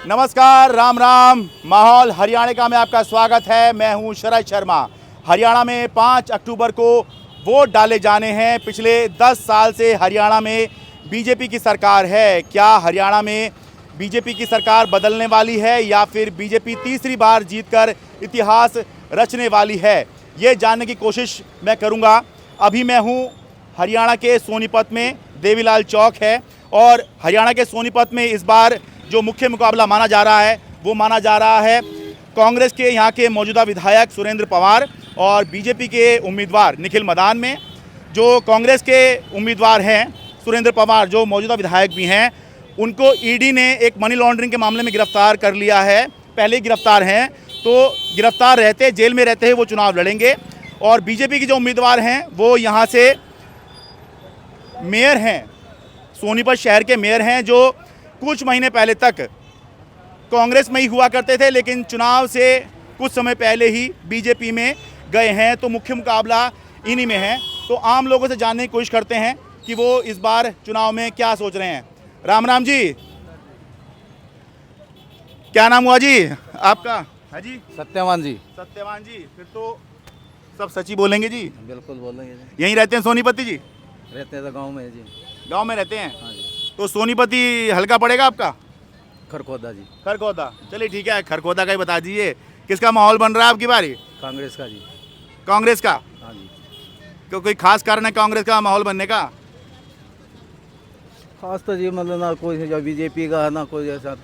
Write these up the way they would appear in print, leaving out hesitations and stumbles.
नमस्कार, राम राम। माहौल हरियाणा का में आपका स्वागत है। मैं हूं शरद शर्मा। हरियाणा में 5 अक्टूबर को वोट डाले जाने हैं। पिछले 10 साल से हरियाणा में बीजेपी की सरकार है। क्या हरियाणा में बीजेपी की सरकार बदलने वाली है या फिर बीजेपी तीसरी बार जीतकर इतिहास रचने वाली है, ये जानने की कोशिश मैं करूंगा। अभी मैं हूं हरियाणा के सोनीपत में, देवीलाल चौक है और हरियाणा के सोनीपत में इस बार जो मुख्य मुकाबला माना जा रहा है वो माना जा रहा है कांग्रेस के यहाँ के मौजूदा विधायक सुरेंद्र पवार और बीजेपी के उम्मीदवार निखिल मदान में। जो कांग्रेस के उम्मीदवार हैं सुरेंद्र पवार, जो मौजूदा विधायक भी हैं, उनको ईडी ने एक मनी लॉन्ड्रिंग के मामले में गिरफ्तार कर लिया है। पहले गिरफ्तार हैं, तो गिरफ्तार रहते, जेल में रहते हुए वो चुनाव लड़ेंगे। और बीजेपी के जो उम्मीदवार हैं वो यहाँ से मेयर हैं, सोनीपत शहर के मेयर हैं, जो कुछ महीने पहले तक कांग्रेस में ही हुआ करते थे, लेकिन चुनाव से कुछ समय पहले ही बीजेपी में गए हैं। तो मुख्य मुकाबला इन्हीं में है। तो आम लोगों से जानने की कोशिश करते हैं कि वो इस बार चुनाव में क्या सोच रहे हैं। राम राम जी, क्या नाम हुआ जी आपका? है जी, सत्यवान जी। सत्यवान जी, फिर तो सब सच ही बोलेंगे जी। बिल्कुल बोलेंगे जी। यहीं रहते हैं सोनीपति जी? रहते हैं तो गांव में है जी। गांव में रहते हैं? हाँ जी। तो सोनीपति हल्का पड़ेगा आपका? खरखोदा जी। खरखोदा, चलिए ठीक है, खरखोदा का ही बता दीजिए। किसका माहौल बन रहा है आपकी बारी? कांग्रेस का जी। कांग्रेस का? हाँ जी। क्यों, कोई खास कारण है कांग्रेस का माहौल बनने का? खास तो जी मतलब ना कोई बीजेपी का है ना कोई ऐसा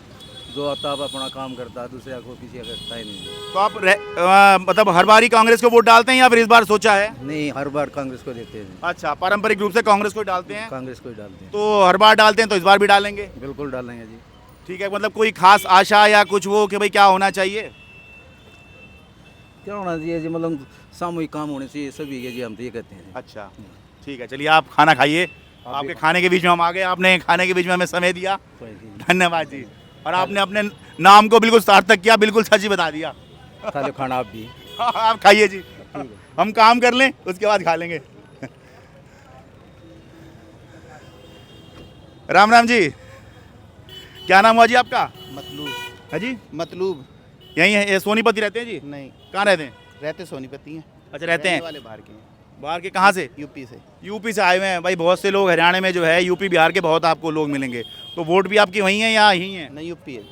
जो आता है अपना काम करता है, दूसरे को किसी का करता ही नहीं। तो आप मतलब हर बार ही कांग्रेस को वोट डालते हैं या फिर इस बार सोचा है? नहीं, हर बार कांग्रेस को देते हैं। अच्छा, पारंपरिक रूप से कांग्रेस को ही डालते हैं? कांग्रेस को ही डालते हैं। तो हर बार डालते हैं तो इस बार भी डालेंगे? बिल्कुल डालेंगे जी। ठीक है, मतलब कोई खास आशा या कुछ वो कि भाई क्या होना चाहिए? क्या होना चाहिए जी, मतलब सामूहिक काम होने चाहिए सभी के जी, हम तो ये कहते हैं। अच्छा ठीक है, चलिए आप खाना खाइए। आपके खाने के बीच में हम आ गए, आपने खाने के बीच में हमें समय दिया, धन्यवाद जी। और आपने अपने नाम को बिल्कुल सार्थक किया, बिल्कुल सच ही बता दिया। खा लो खाना आप भी। आप खाइए जी, हम काम कर लें उसके बाद खा लेंगे। राम राम जी, क्या नाम हुआ जी आपका? मतलूब। है जी, मतलूब। यहीं है, ये सोनीपति रहते हैं जी? नहीं, कहाँ रहते हैं? रहते सोनीपति हैं। अच्छा, रहते रहने हैं वाले बाहर के हैं। बाहर के? कहाँ से? यूपी से। यूपी से आए हुए हैं भाई। बहुत से लोग हरियाणा में जो है यूपी बिहार के बहुत आपको लोग मिलेंगे। तो वोट भी आपकी वहीं है या यहीं है? नहीं, यूपी है।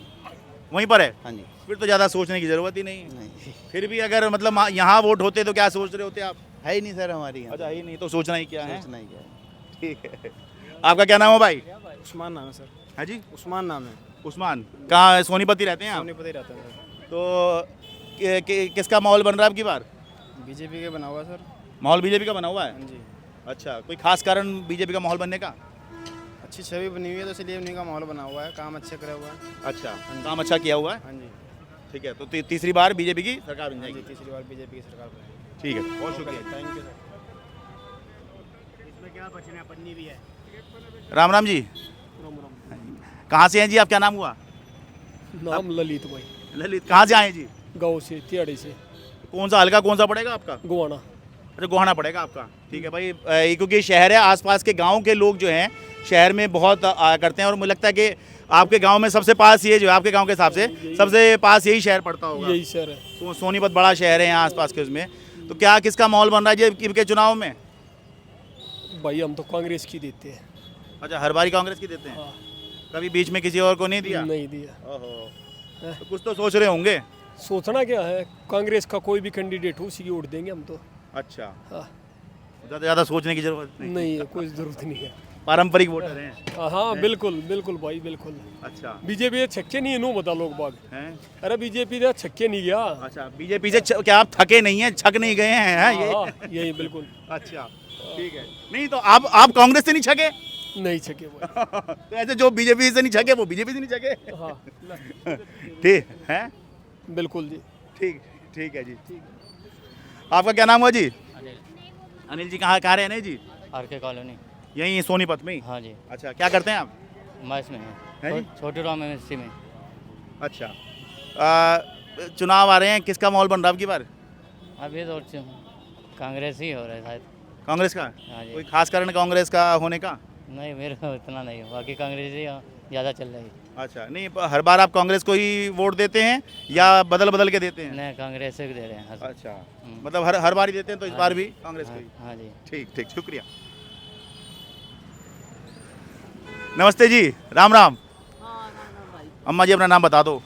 वहीं पर है? हाँ जी। फिर तो ज़्यादा सोचने की ज़रूरत ही नहीं है। नहीं, फिर भी अगर मतलब यहाँ वोट होते तो क्या सोच रहे होते आप? है ही नहीं सर हमारी यहाँ। अच्छा, ही नहीं तो सोचना ही क्या है। सोचना ही क्या है। ठीक है, आपका क्या नाम है भाई? उस्मान नाम है सर। है जी, उस्मान नाम है। उस्मान। कहाँ, सोनीपति रहते हैं आप? सोनीपति रहता है सर। तो किसका माहौल बन रहा है आपकी बार? बीजेपी के बना हुआ सर। माहौल बीजेपी का बना हुआ है? हाँ जी। अच्छा, कोई खास कारण बीजेपी का माहौल बनने का? अच्छी छवि बनी हुई है तो इसलिए उन्हीं का माहौल बना हुआ है, काम अच्छे करे हुआ है। अच्छा, काम अच्छा किया हुआ है। हाँ जी। ठीक है, तो तीसरी बार बीजेपी की सरकार बन हाँ जी, जाएगी। तीसरी बार बीजेपी की सरकार बनी। ठीक है, बहुत शुक्रिया। Thank you sir. Ram Ram ji, कहाँ से हैं जी आप? क्या नाम हुआ? नाम ललित भाई। ललित, कहाँ से आए हैं जी? गाँव से, तिहाड़ी से। कौन सा हल्का कौन सा पड़ेगा आपका? गोवाना। अच्छा, गोहाना पड़ेगा आपका। ठीक है भाई, ये क्योंकि शहर है, आसपास के गांव के लोग जो हैं शहर में बहुत आया करते हैं और मुझे लगता है कि आपके गांव में सबसे पास ये जो है, आपके गांव के हिसाब से सबसे पास यही शहर पड़ता होगा। यही शहर है। सोनीपत बड़ा शहर है यहाँ आसपास के उसमें। तो क्या किसका माहौल बन रहा है जी के चुनाव में? भाई हम तो कांग्रेस की देते हैं। अच्छा, हर बारी कांग्रेस की देते हैं? हाँ। कभी बीच में किसी और को नहीं दिया? नहीं दिया। ओहो, तो कुछ तो सोच रहे होंगे। सोचना क्या है, कांग्रेस का कोई भी कैंडिडेट हो उसी की वोट देंगे हम तो। अच्छा, हाँ। ज़्यादा सोचने की जरूरत नहीं है, कोई जरूरत नहीं है। पारंपरिक वोटर हैं। हाँ बिल्कुल बिल्कुल भाई, बिल्कुल। अच्छा बीजेपी छक्के नहीं है, नो बता लोग बाग। हैं? अरे बीजेपी तो छक्के नहीं गया। अच्छा, बीजेपी से क्या आप थके नहीं हैं, छक नहीं गए हैं? हैं ये? हाँ, यही बिल्कुल। अच्छा, ठीक है। नहीं तो आप कांग्रेस से नहीं छके? नहीं छक्के भाई। तो ऐसे जो बीजेपी से नहीं छके वो बीजेपी से नहीं छके? हाँ ठीक है, बिल्कुल जी। ठीक ठीक है जी। आपका क्या नाम हुआ जी? अनिल जी, कहाँ रहने जी? आर.के. कॉलोनी। यहीं सोनीपत में ही? हाँ जी। अच्छा, क्या करते हैं आप? मैं इसमें हैं जी? छोटे राम एमएससी में। अच्छा, चुनाव आ रहे हैं, किसका माहौल बन रहा है आपकी बार? अभी तो कांग्रेस ही हो रहा है शायद। कांग्रेस का? हाँ जी। कोई खास कारण कांग्रेस का होने का? नहीं मेरे को इतना नहीं है, बाकी कांग्रेस ही ज़्यादा चल रही है। अच्छा, नहीं हर बार आप कांग्रेस को ही वोट देते हैं या बदल बदल के देते हैं? नहीं कांग्रेस से दे रहे हैं हर- अच्छा, मतलब हर बार ही देते हैं, तो इस बार भी कांग्रेस को ही? हाँ जी। ठीक ठीक, शुक्रिया। नमस्ते जी, राम राम। भाई अम्मा जी अपना नाम बता दो।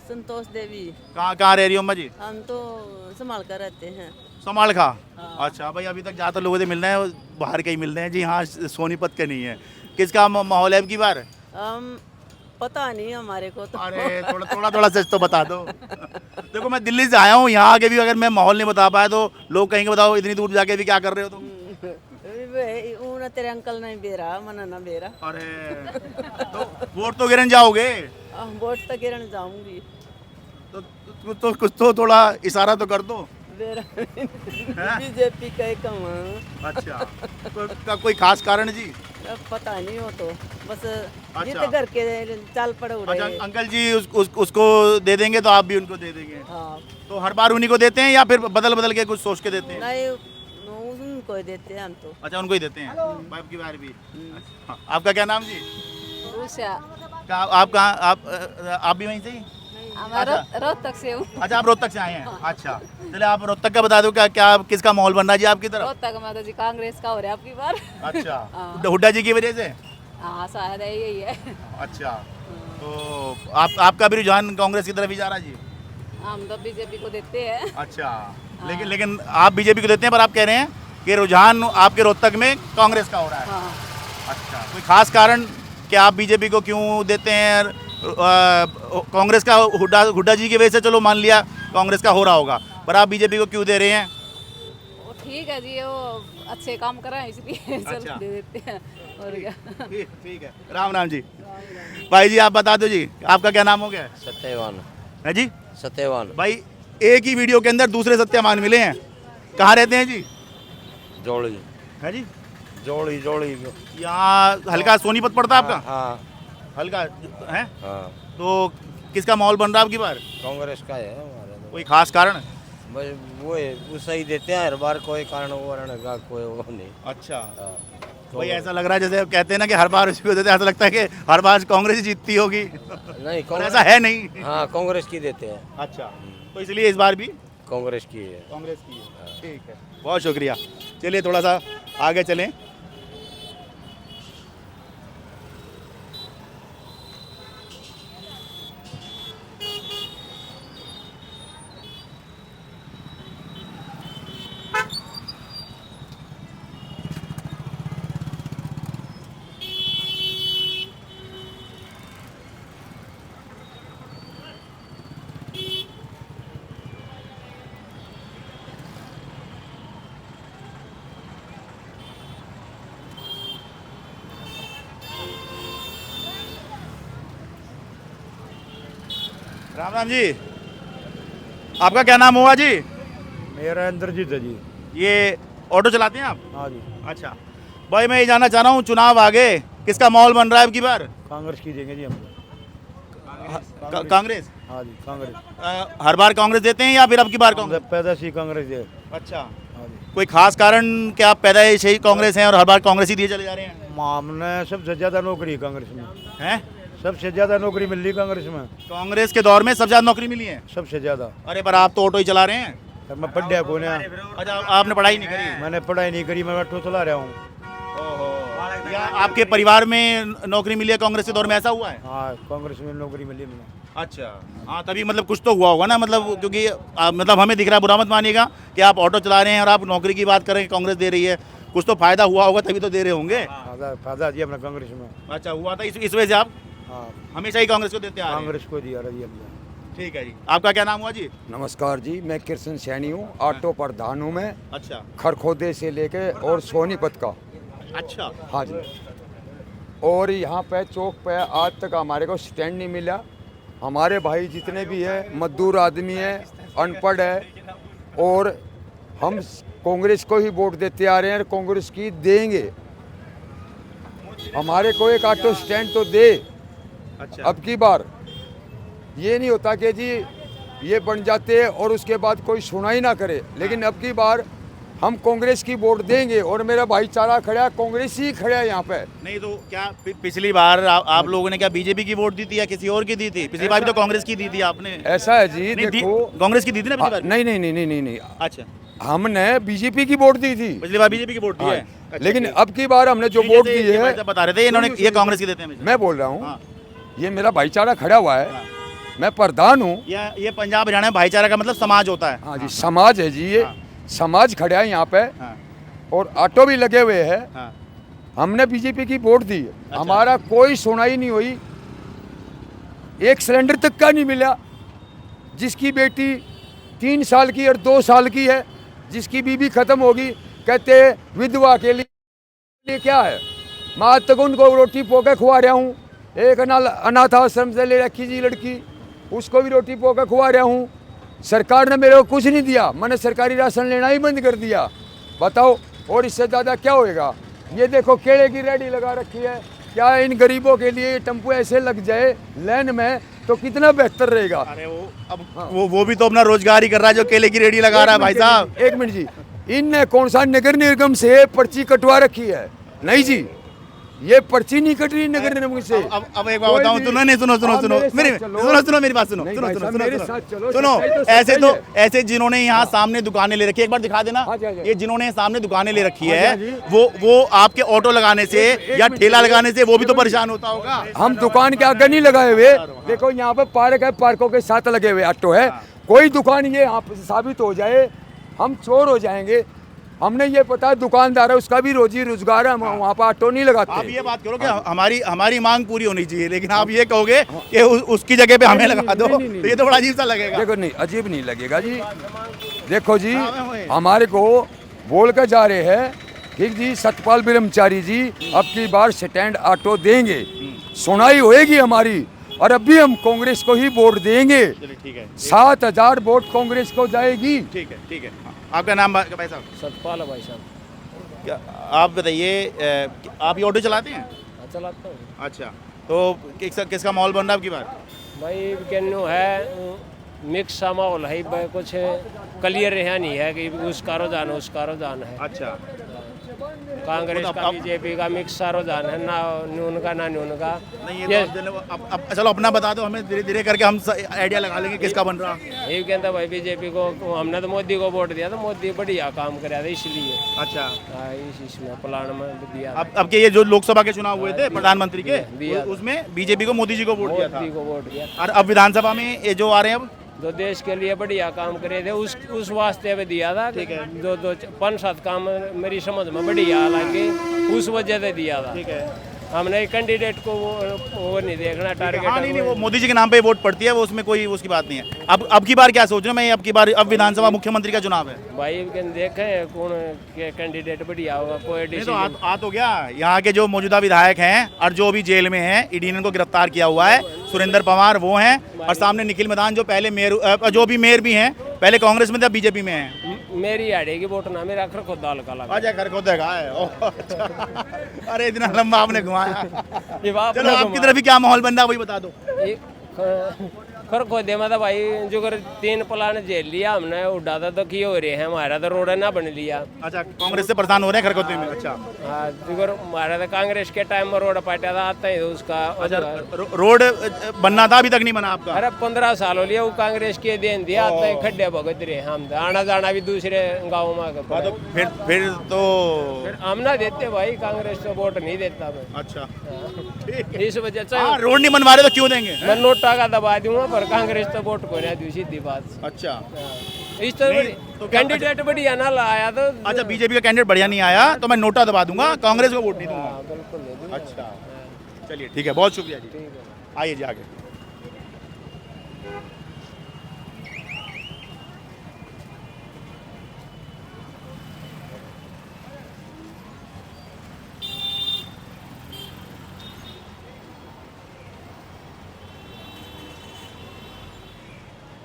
संतोष देवी। कहाँ रह रही हो अम्मा जी? हम तो संभाल कर रहते हैं। समाल खा। हाँ। अच्छा भाई, अभी तक ज़्यादातर लोगों से मिल रहे हैं वो बाहर के ही मिल रहे हैं जी। हाँ, सोनीपत के नहीं है। किसका माहौल है अब की बार? हम पता नहीं हमारे को तो। अरे थोड़ा सच तो बता दो। देखो मैं दिल्ली से आया हूँ, यहाँ आके भी अगर मैं माहौल नहीं बता पाया तो लोग कहेंगे बताओ इतनी दूर जाके भी क्या कर रहे हो तुम? ऊन तेरे अंकल नहीं बेरा मना ना बेरा। अरे तो वोट तो गिरन जाओगे हम वोट तक गिरन जाऊंगी। तो कुछ तो थोड़ा इशारा तो कर दो। बेरा बीजेपी का एक कम। अच्छा, का कोई खास कारण जी? अब पता नहीं हो तो बस अच्छा। जितने घर के चाल पड़े उड़े। अच्छा, अंकल जी उसको दे देंगे तो आप भी उनको दे देंगे? हाँ तो हर बार उन्हीं को देते हैं या फिर बदल बदल के कुछ सोच के देते हैं? नहीं उनको ही देते हैं हम तो। अच्छा, उनको ही देते हैं बाप की बार भी। अच्छा, आपका क्या नाम जी? आप कहाँ आप भी वहीं से ही? रोहतक से हूँ। अच्छा, आप रोहतक से आए हैं। अच्छा, चले आप रोहतक का बता दो क्या किसका माहौल बन रहा है जी आपकी तरफ? रोहतक में तो जी कांग्रेस का हो रहा है आपकी बार। अच्छा, हुड्डा जी की वजह से? हाँ शायद यही है। अच्छा, तो आपका भी रुझान कांग्रेस की तरफ ही जा रहा है जी? हम तो बीजेपी को देते हैं। अच्छा, लेकिन आप बीजेपी को देते हैं, पर आप कह रहे हैं कि रुझान आपके रोहतक में कांग्रेस का हो रहा है। हाँ। अच्छा, कोई खास कारण कि आप बीजेपी को क्यों देते हैं? कांग्रेस का हुड्डा जी की वजह से चलो मान लिया कांग्रेस का हो रहा होगा, पर आप बीजेपी को क्यों दे रहे हैं? वो ठीक है जी, वो अच्छे काम कर रहे हैं इसलिए अच्छा। चलो दे देते हैं। और क्या। ठीक है, राम राम जी। भाई जी आप बता दो जी, आपका क्या नाम हो गया? सत्यवान। है जी? सत्यवान। भाई एक ही वीडियो के अंदर दूसरे सत्यवान मिले हैं। कहाँ रहते हैं जी? जोड़ी। है जी? जोड़ी। यहाँ हल्का सोनीपत पड़ता है आपका? हाँ हल्का है। हाँ। तो किसका माहौल बन रहा है आपकी बार? कांग्रेस का है हमारे। कोई खास कारण? बस वो है, वो सही देते हैं हर बार, कोई कारण का कोई वो नहीं। अच्छा, हाँ। भाई ऐसा लग रहा है जैसे कहते हैं ना कि हर बार उसी को देते हैं, ऐसा लगता है कि हर बार कांग्रेस ही जीतती होगी। नहीं पर ऐसा है नहीं। हाँ कांग्रेस की देते हैं। अच्छा, तो इसलिए इस बार भी कांग्रेस की है। कांग्रेस की है। ठीक है, बहुत शुक्रिया। चलिए थोड़ा सा आगे चलें। राम राम जी, आपका क्या नाम हुआ जी? मेरा इंद्रजीत है जी। ये ऑटो चलाते हैं आप? हाँ जी। अच्छा भाई, मैं ये जानना चाह रहा हूँ चुनाव आगे किसका माहौल बन रहा है अब की बार? कांग्रेस की देंगे जी हम। कांग्रेस? हाँ जी कांग्रेस। हर बार कांग्रेस देते हैं या फिर अब की बार कांग्रेस? पैदाश ही कांग्रेस है। अच्छा, हाँ जी। कोई खास कारण कि आप पैदाइश ही कांग्रेस हैं और हर बार कांग्रेस ही दिए चले जा रहे हैं? हमने सबसे ज़्यादा नौकरी कांग्रेस में हैं? सबसे ज़्यादा नौकरी मिल रही कांग्रेस में। कांग्रेस के दौर में सबसे ज्यादा नौकरी मिली है? सबसे ज़्यादा। अरे पर आप तो ऑटो ही चला रहे हैं। सर मैं पढ़ा को ना। अच्छा, आपने पढ़ाई नहीं करी? मैंने पढ़ाई नहीं करी, मैं ऑटो चला रहा हूँ। या आपके परिवार में नौकरी मिली है कांग्रेस के दौर में, ऐसा हुआ है? हाँ कांग्रेस में नौकरी मिली मुझे। अच्छा, हाँ तभी मतलब कुछ तो हुआ होगा ना, मतलब क्योंकि मतलब हमें दिख रहा है, बुरा मत मानिएगा कि आप ऑटो चला रहे हैं और आप नौकरी की बात करें कांग्रेस दे रही है, कुछ तो फायदा हुआ होगा तभी तो दे रहे होंगे। फायदा दिया अपना कांग्रेस में। अच्छा, हुआ था इस वजह से आप हाँ हमेशा ही कांग्रेस को देते आ रहे हैं? कांग्रेस को दिया रही है। ठीक है जी, आपका क्या नाम हुआ जी? नमस्कार जी, मैं कृष्ण सैनी हूँ, ऑटो प्रधान हूँ मैं। अच्छा, खरखोदे से लेके और सोनीपत का। अच्छा, हाँ जी। और यहाँ पे चौक पे आज तक हमारे को स्टैंड नहीं मिला। हमारे भाई जितने भी है मजदूर आदमी है, अनपढ़ है, और हम कांग्रेस को ही वोट देते आ रहे हैं, कांग्रेस की देंगे। हमारे को एक ऑटो स्टैंड तो दे। अच्छा, अब की बार ये नहीं होता कि जी ये बन जाते और उसके बाद कोई सुनाई ना करे, लेकिन अब की बार हम कांग्रेस की वोट देंगे और मेरा भाईचारा खड़ा है, कांग्रेस ही खड़ा है यहाँ पे। नहीं तो क्या पिछली बार आप लोगों ने क्या बीजेपी की वोट दी थी या किसी और की दी थी? पिछली बार भी तो कांग्रेस की दी थी आपने। ऐसा है जी, नहीं, देखो कांग्रेस की दी थी ना पिछली बार? नहीं नहीं नहीं नहीं नहीं, अच्छा, हमने बीजेपी की वोट दी थी पिछली बार बीजेपी की वोट दी हाँ, है। अच्छा, लेकिन ठीक। अब की बार हमने जो नहीं, वोट जैसे दी ये है, भाई साहब बता रहे थे इन्होंने ये कांग्रेस की देते हैं हमेशा। मैं बोल रहा हूँ हाँ। ये मेरा भाईचारा खड़ा हुआ है, मैं प्रधान हूँ। ये पंजाब हरियाणा में भाईचारा का मतलब समाज होता है। हाँ जी, समाज है जी, ये समाज खड़ा है यहाँ पे हाँ, और ऑटो भी लगे हुए हैं। हाँ। हमने बीजेपी की वोट दी, हमारा कोई सुनाई नहीं हुई, एक सिलेंडर तक का नहीं मिला। जिसकी बेटी 3 साल की और 2 साल की है, जिसकी बीबी खत्म होगी, कहते विधवा के लिए क्या है। मैं आज तक उनको रोटी पोके खुआ रहा हूँ। एक अनाथ आश्रम से ले रखी जी लड़की, उसको भी रोटी पोके खुआ रहा हूँ। सरकार ने मेरे को कुछ नहीं दिया, मैंने सरकारी राशन लेना ही बंद कर दिया। बताओ और इससे ज़्यादा क्या होएगा। ये देखो केले की रेडी लगा रखी है, क्या इन गरीबों के लिए टेम्पो ऐसे लग जाए लाइन में तो कितना बेहतर रहेगा। अरे वो अब वो भी तो अपना रोजगार ही कर रहा है जो केले की रेडी लगा रहा है भाई साहब। एक मिनट जी, इनने कौन सा नगर निगम से पर्ची कटवा रखी है? नहीं जी, ये पर्ची नहीं कट रही नगर निगम से। अब एक बात बताऊं, सुनो नहीं, सुनो सुनो सुनो मेरी सुनो मेरी बात सुनो सुनो सुनो सुनो ऐसे तो ऐसे जिन्होंने यहाँ सामने दुकानें ले रखी है, एक बार दिखा देना। ये जिन्होंने सामने दुकानें ले रखी है वो आपके ऑटो लगाने से या ठेला लगाने से वो भी तो परेशान होता होगा। हम दुकान के आगे नहीं लगाए हुए, देखो यहाँ पे पार्क है, पार्कों के साथ लगे हुए ऑटो है। कोई दुकान ये यहाँ पे साबित हो जाए हम चोर हो जाएंगे। हमने ये पता है दुकानदार है, उसका भी रोजी रोजगार है, हम वहाँ पर ऑटो नहीं लगाते। आप ये बात करो कि हमारी मांग पूरी होनी चाहिए, लेकिन आप ये कहोगे कि उसकी जगह पे हमें लगा दो, तो ये तो बड़ा अजीब सा लगेगा। देखो नहीं, अजीब नहीं लगेगा जी। देखो जी, हमारे को बोल कर जा रहे हैं ठीक जी, सतपाल ब्रह्मचारी जी अब की बार स्टैंड ऑटो देंगे, सुनाई होएगी हमारी, और अब भी हम कांग्रेस को ही वोट देंगे। ठीक है, 7000 वोट कांग्रेस को जाएगी। ठीक है, ठीक है। आपका नाम भाई साहब? सतपाल है भाई साहब। क्या आप बताइए, आप ये ऑटो चलाते हैं? चलाता हूँ। अच्छा, तो किसका माहौल बन रहा है आपकी बार? भाई कहनो है मिक्स सा माहौल है भाई, कुछ क्लियर रहा नहीं है कि उसका रुझान है। अच्छा, कांग्रेस का बीजेपी का मिक्स सा रुझान है, ना न्यून का ना न्यून का। नहीं ये तो अब चलो अपना बता दो हमें, धीरे धीरे करके हम आइडिया लगा लेंगे किसका बन रहा। ये कहता भाई बीजेपी को, हमने तो मोदी को वोट दिया था, मोदी बढ़िया काम कराया था इसलिए। अच्छा, इसमें प्लान में दिया। अब के ये जो लोकसभा के चुनाव हुए थे प्रधानमंत्री के, उसमें बीजेपी को मोदी जी को वोट दिया था। मोदी को वोट दिया। और अब विधानसभा में ये जो आ रहे हैं अब, जो देश के लिए बढ़िया काम करे थे उस वास्ते में दिया था। ठीक है, जो 5-7 काम मेरी समझ में बढ़िया लगे, उस वजह से दिया था। ठीक है, हमने कैंडिडेट को वो नहीं देखना टारगेट। हाँ, नहीं वो मोदी जी के नाम पे वोट पड़ती है, वो उसमें कोई उसकी बात नहीं है। अब की बार क्या सोच रहा हूँ मैं, अब की बार अब विधानसभा मुख्यमंत्री का चुनाव है भाई, देखे कौन कैंडिडेट बढ़िया होगा। कोई नहीं तो आ तो गया, यहाँ के जो मौजूदा विधायक हैं और जो अभी जेल में हैं, ईडी ने उनको गिरफ्तार किया हुआ है, सुरेंद्र पवार वो हैं, और सामने निखिल मैदान जो पहले मेयर, जो भी मेयर भी हैं, पहले कांग्रेस में थे, बीजेपी में हैं। मेरी आड़ेगी वोट ना, मेरा अखर खुद दाल का लगा। अच्छा, खरखोद है। अरे इतना लंबा आपने घुमाया। चलो आपकी तरफ भी क्या माहौल बन रहा है वही बता दो। खर को दे मतलब भाई जो कर 3 प्लान झेल लिया हमने, उड़ाता तो की हो रहे हैं, हमारा तो रोड ना बन लिया। अच्छा, कांग्रेस से परेशान हो रहे हैं खरखोदे में? अच्छा हाँ, जो हमारा तो कांग्रेस के टाइम में रोड पाटा था, आता है उसका। अच्छा, रोड बनना था, अभी तक नहीं बना आपका? अरे 15 साल हो लिया, वो कांग्रेस के देन दिया, आता है खड्डे भगत रहे हम, आना जाना भी दूसरे गाँव में। तो फिर तो हम ना देते भाई, कांग्रेस को वोट नहीं देता मैं। अच्छा, इस वजह से रोड नहीं बनवा रहे तो क्यों देंगे? मैं नोटा का दबा दूंगा, पर कांग्रेस तो वोट को नहीं दी, सीधी बात। अच्छा, इस तो कैंडिडेट बढ़िया ना लाया तो। अच्छा, बीजेपी का कैंडिडेट बढ़िया नहीं आया तो मैं नोटा दबा दूंगा, कांग्रेस को वोट नहीं दूंगा। बिल्कुल नहीं दूंगा। अच्छा, चलिए ठीक है, बहुत शुक्रिया जी। आइए जी आगे।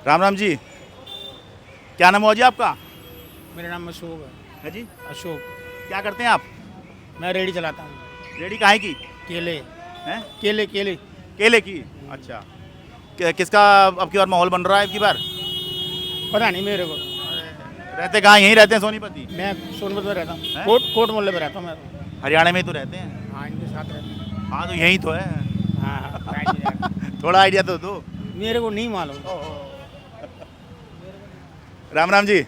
राम राम जी, क्या नाम हुआ जी आपका? मेरा नाम अशोक है जी। अशोक। क्या करते हैं आप? मैं रेडी चलाता हूँ। रेडी काहे की? केले हैं? केले केले की। अच्छा, किसका अब की बार माहौल बन रहा है अब की बार? पता नहीं मेरे को। रहते कहाँ, यहीं रहते हैं सोनीपत ही? मैं सोनभद्र में रहता हूँ, हैं? कोट मोहल्ले में रहता हूँ मैं। हरियाणा में ही तो रहते हैं। हाँ, इनके साथ रहता हूँ। हाँ तो यहीं तो है। हाँ, थोड़ा आइडिया तो दो। मेरे को नहीं मालूम। राम राम जी,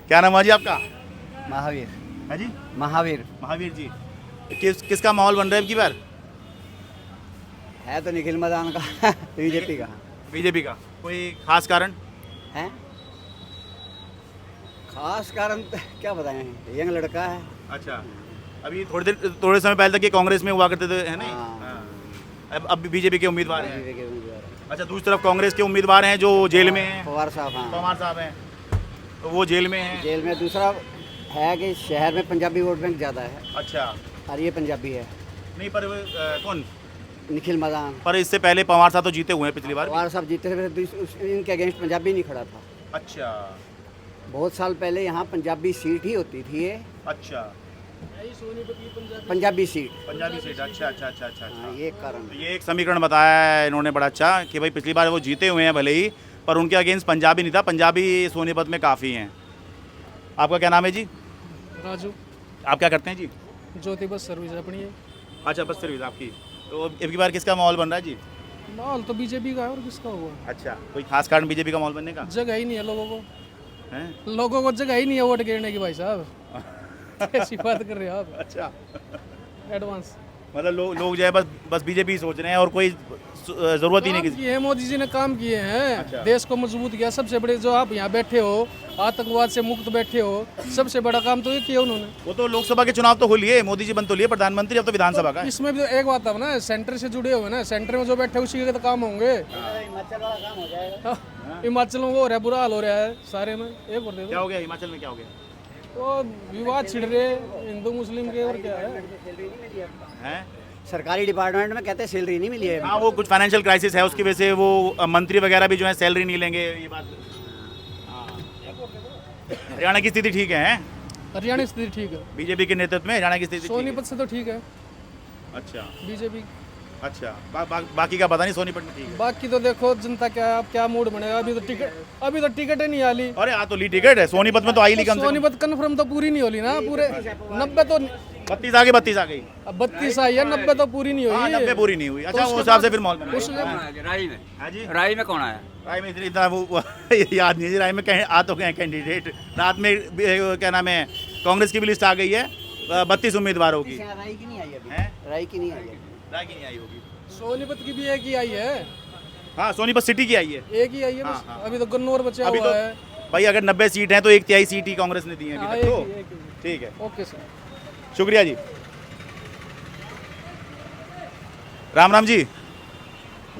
क्या नाम है जी आपका? महावीर। है जी, महावीर महावीर जी। किसका माहौल बन रहा है अब की बार? है तो निखिल मदान का बीजेपी का बीजेपी का। कोई खास कारण? है। खास कारण क्या बताएं, यंग लड़का है। अच्छा, अभी थोड़े समय पहले तक ये कांग्रेस में हुआ करते थे, है नहीं? हाँ। अब बीजेपी के उम्मीदवार हैं। बीजेपी के उम्मीदवार हैं। अच्छा, दूसरी तरफ कांग्रेस के उम्मीदवार हैं जो जेल में हैं। पवार साहब। हाँ, पवार साहब हैं, तो वो जेल में हैं। जेल में। दूसरा है कि शहर में पंजाबी वोट बैंक ज़्यादा है अच्छा, और ये पंजाबी है। नहीं पर कौन? निखिल मदान। पर इससे पहले पवार साहब तो जीते हुए हैं पिछली बार। पवार साहब जीते थे, इनके अगेंस्ट पंजाबी नहीं खड़ा था। अच्छा बहुत साल पहले यहाँ पंजाबी सीट ही होती थी ये। अच्छा, पंजाबी सीट। पंजाबी सीट। अच्छा अच्छा अच्छा अच्छा हाँ, अच्छा। ये एक कारण तो ये एक समीकरण बताया है इन्होंने बड़ा अच्छा कि भाई पिछली बार वो जीते हुए हैं भले ही, पर उनके अगेंस्ट पंजाबी नहीं था। पंजाबी सोनीपत में काफ़ी हैं। आपका क्या नाम है जी? राजू, आप क्या करते हैं जी? ज्योति बस सर्विस अपनी है। अच्छा, बस सर्विस आपकी। तो अब की बार किसका माहौल बन रहा है जी? माहौल तो बीजेपी का है, और किसका हुआ? अच्छा, कोई खास कारण बीजेपी का माहौल बनने का जगह ही नहीं है लोगों को। है? लोगों को जगह ही नहीं है वोट गिरने की भाई साहब। कैसी बात कर रहे हो आप? अच्छा, एडवांस मतलब लोग जो है बस बीजेपी सोच रहे हैं और कोई ज़रूरत ही नहीं काम किसी। किए हैं, मोदी जी ने काम किए हैं। अच्छा। देश को मजबूत किया। सबसे बड़े जो आप यहाँ बैठे हो, आतंकवाद से मुक्त बैठे हो, सबसे बड़ा काम तो ये किया उन्होंने। वो तो लोकसभा के चुनाव तो हो लिए, मोदी जी बन तो लिए प्रधानमंत्री, अब तो विधानसभा का है। इसमें भी तो एक बात है ना, सेंटर से जुड़े हुए ना, सेंटर में जो बैठे हैं, उसी के तो काम होंगे। हिमाचल में वो हो रहा है, बुरा हाल हो रहा है सारे में। एक और दे क्या दो, हो गया हिमाचल में? क्या हो गया? वो विवाद छिड़ रहे हिंदू मुस्लिम के, और क्या है। हैं? सरकारी डिपार्टमेंट में कहते हैं सैलरी नहीं मिली है। हाँ, वो कुछ फाइनेंशियल क्राइसिस है, उसकी वजह से वो मंत्री वगैरह भी जो है सैलरी नहीं लेंगे, ये बात। हाँ। हरियाणा की स्थिति ठीक है? हरियाणा की स्थिति ठीक है, बीजेपी के नेतृत्व में हरियाणा की स्थिति ठीक है? सोनीपत से तो ठीक है अच्छा बीजेपी। अच्छा, बाकी का पता नहीं, सोनीपत में ठीक है। बाकी तो देखो जनता क्या, अब क्या मूड बनेगा। अभी तो टिकट ही नहीं आली। अरे हाँ, तो ली टिकट है सोनीपत में, तो आई ली कम से कम। सोनीपत कन्फर्म तो पूरी नहीं होली ना, पूरे 90 तो 32 आ गई, 32 आ गई। अब 32 आई है, 90 तो पूरी नहीं हाँ, हुई। 90 पूरी नहीं हुई। अच्छा, उसके वो हिसाब से बाद- फिर माहौल बना। राई में हाँ जी, राई में कौन आया? राय में इतना वो याद नहीं है जी। राय में कहीं आ तो गए कैंडिडेट। रात में क्या नाम है, कांग्रेस की भी लिस्ट आ गई है 32 उम्मीदवारों की। राई की नहीं आई अभी। हैं? राई की नहीं आई है। राय की नहीं आई होगी। सोनीपत की भी एक ही आई है, हाँ, सोनीपत सिटी की आई है। एक ही आई है बस। हाँ, हाँ। अभी तो गन्नौर बचा अभी हुआ तो है। भाई अगर 90 सीट हैं तो 1/3 सीट ही कांग्रेस ने दी है हाँ, अभी एक तक। ही, तो एक ही। ठीक है, ओके सर। शुक्रिया जी। राम राम जी,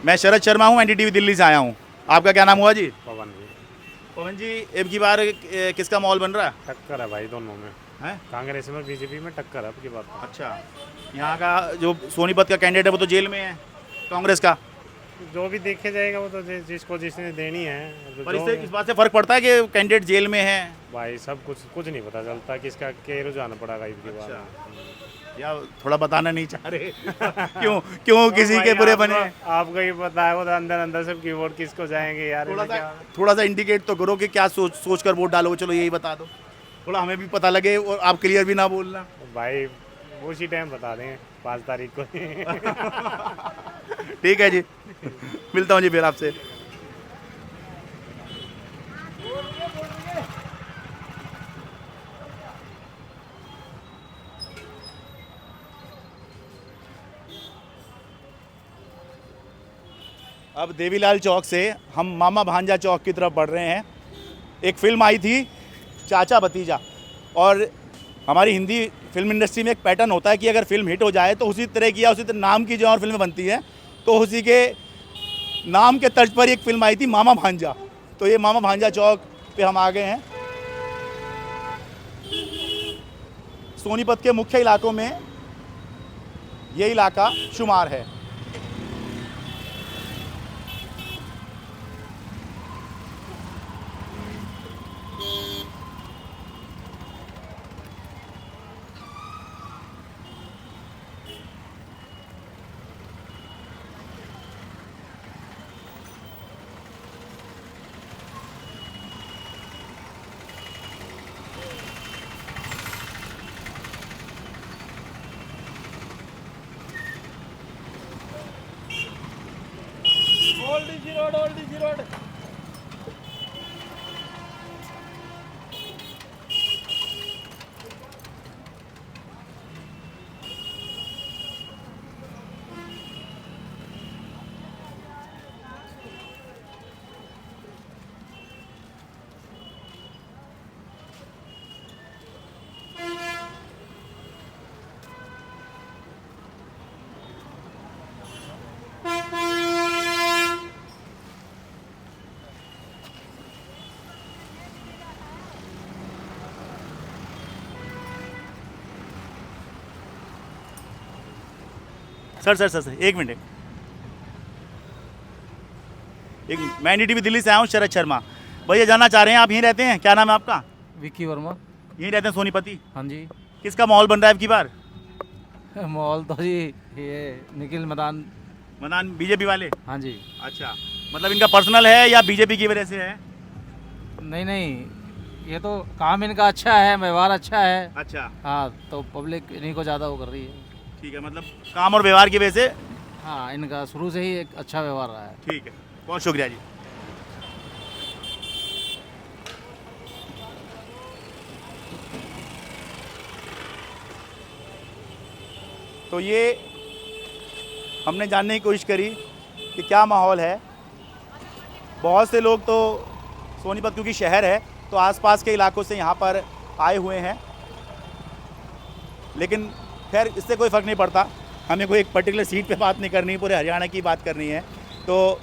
मैं शरद शर्मा हूँ, एनडीटीवी दिल्ली से आया हूँ। आपका क्या नाम हुआ जी? पवन जी। पवन जी, अब की बार किसका माहौल बन रहा है? टक्कर है भाई दोनों में, हैं? कांग्रेस में बीजेपी में टक्कर है अब की बात। अच्छा, यहाँ का जो सोनीपत का कैंडिडेट है वो तो जेल में है, कांग्रेस का। जो भी देखे जाएगा वो तो जिसको जिसने देनी है। पर इससे इस बात से फर्क पड़ता है कि कैंडिडेट जेल में है? भाई सब कुछ नहीं पता चलता किसका क्या रुझान पड़ेगा इस बार। या थोड़ा बताना नहीं चाह रहे? क्यों किसी के बुरे बने? आपको ही पता है, वो तो अंदर अंदर सब कीबोर्ड किसको जाएंगे यार। थोड़ा सा इंडिकेट तो करो कि क्या सोच कर वोट डालो। चलो यही बता दो, थोड़ा हमें भी पता लगे और आप क्लियर भी ना बोलना। भाई उसी टाइम बता दें 5 तारीख को। ठीक है जी, मिलता हूँ जी फिर आपसे। अब देवीलाल चौक से हम मामा भांजा चौक की तरफ बढ़ रहे हैं। एक फिल्म आई थी चाचा भतीजा, और हमारी हिंदी फिल्म इंडस्ट्री में एक पैटर्न होता है कि अगर फिल्म हिट हो जाए तो उसी तरह की या उसी तरह नाम की जो और फिल्में बनती हैं, तो उसी के नाम के तर्ज पर एक फिल्म आई थी मामा भांजा। तो ये मामा भांजा चौक पे हम आ गए हैं। सोनीपत के मुख्य इलाकों में ये इलाका शुमार है। सर एक मिनट मैं NDTV दिल्ली से आया हूँ, शरद शर्मा। भैया जानना चाह रहे हैं आप यहीं रहते हैं, क्या नाम है आपका? विक्की वर्मा। यहीं रहते हैं सोनीपति? हाँ जी। किसका माहौल बन रहा है अब की बार? माहौल तो जी ये निखिल मदान। बीजेपी वाले? हाँ जी। अच्छा, मतलब इनका पर्सनल है या बीजेपी की वजह से है? नहीं, ये तो काम इनका अच्छा है, व्यवहार अच्छा है। अच्छा, हाँ, तो पब्लिक इन्हीं को ज़्यादा वो कर रही है। ठीक है, मतलब काम और व्यवहार की वजह से। हाँ, इनका शुरू से ही एक अच्छा व्यवहार रहा है। ठीक है, बहुत शुक्रिया जी। तो ये हमने जानने की कोशिश करी कि क्या माहौल है। बहुत से लोग तो सोनीपत क्योंकि शहर है तो आसपास के इलाकों से यहाँ पर आए हुए हैं, लेकिन खैर इससे कोई फ़र्क नहीं पड़ता। हमें कोई एक पर्टिकुलर सीट पे बात नहीं करनी, पूरे हरियाणा की बात करनी है। तो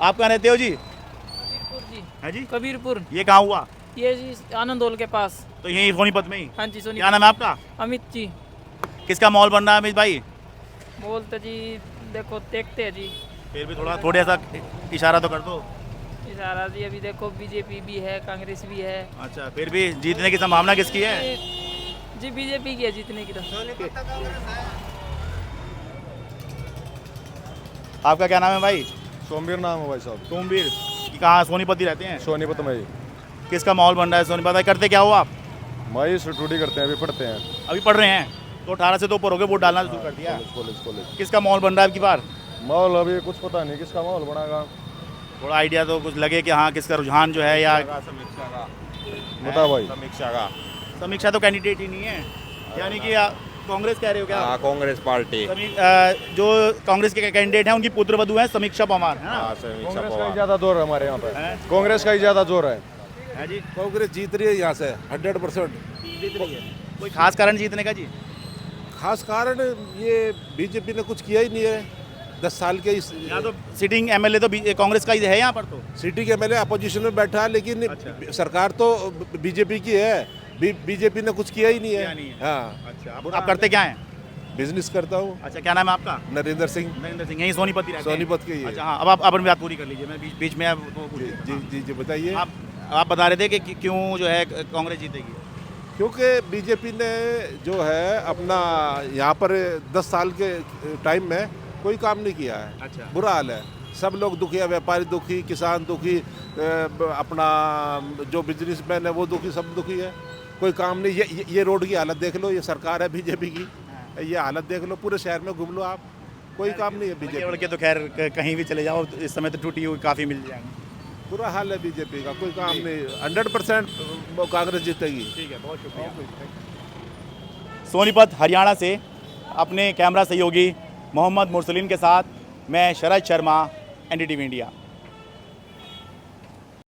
आप कहाँ रहते हो जी? कबीरपुर जी। है जी? कबीरपुर। ये कहाँ हुआ? ये जी आनंद हॉल के पास। तो यहीं सोनीपत में ही? हाँ जी सोनीपत। क्या नाम है आपका? अमित जी। किसका माहौल बन रहा है अमित भाई? बोलते जी देखो देखते हैं जी। फिर भी थोड़ा सा इशारा तो कर दो। इशारा जी अभी देखो बीजेपी भी है, कांग्रेस भी है। अच्छा, फिर भी जीतने की संभावना किसकी है? जी बीजेपी की है जीतने की। तो आपका क्या नाम है भाई? सोमवीर नाम है भाई साहब। सोमवीर। कहाँ सोनीपत ही रहते हैं? सोनीपत में ही। किसका माहौल बन रहा है सोनीपत में? करते क्या हो आप? भाई स्टडी करते हैं, अभी पढ़ते हैं। अभी पढ़ रहे हैं तो 18 से तो ऊपर हो गए, वोट डालना शुरू कर दिया। कॉलेज। किसका माहौल बन रहा है अब की बार? माहौल अभी कुछ पता नहीं किसका माहौल बनाएगा। थोड़ा आइडिया तो कुछ लगे कि हाँ किसका रुझान जो है या बता भाई। समीक्षा तो कैंडिडेट ही नहीं है, यानी कि कांग्रेस कह रहे हो क्या? कांग्रेस पार्टी। जो कांग्रेस के कैंडिडेट हैं उनकी पुत्रवधू है समीक्षा पवार, है ना? कांग्रेस का ही ज्यादा जोर है हमारे यहाँ पे। कांग्रेस का ही ज्यादा जोर है जी। कांग्रेस जीत रही है यहाँ से 100% जीत रही है। कोई खास कारण जीतने का जी? खास कारण ये बीजेपी ने कुछ किया ही नहीं है 10 साल के। यहाँ तो सिटिंग MLA तो कांग्रेस का ही है यहाँ पर। तो सिटी के MLA अपोजिशन में बैठा है, लेकिन सरकार तो बीजेपी की है। बीजेपी ने कुछ किया ही नहीं है। हाँ। अच्छा, आप करते क्या हैं? बिजनेस करता हूँ। अच्छा, क्या नाम है आपका? नरेंद्र सिंह। यही सोनीपत ही रहते हैं? सोनीपत के ही है। अच्छा, हाँ, अब आप अपनी बात पूरी कर लीजिए, मैं बीच में जी बताइए। आप बता रहे थे कि क्यों जो है कांग्रेस जीतेगी? क्योंकि बीजेपी ने जो है अपना यहाँ पर 10 साल के टाइम में कोई काम नहीं किया है। अच्छा। बुरा हाल है, सब लोग दुखी है, व्यापारी दुखी, किसान दुखी, अपना जो बिजनेसमैन है वो दुखी, सब दुखी है। कोई काम नहीं। ये रोड की हालत देख लो, ये सरकार है बीजेपी की, ये हालत देख लो, पूरे शहर में घूम लो आप, कोई काम नहीं है बीजेपी के। तो खैर कहीं भी चले जाओ इस समय तो टूटी हुई काफ़ी मिल जाएंगी। बुरा हाल है बीजेपी का, कोई काम नहीं। 100% कांग्रेस जीतेगी। ठीक है, बहुत शुक्रिया। सोनीपत हरियाणा से अपने कैमरा सहयोगी मोहम्मद मुरसलीन के साथ मैं शरद शर्मा, NDTV इंडिया।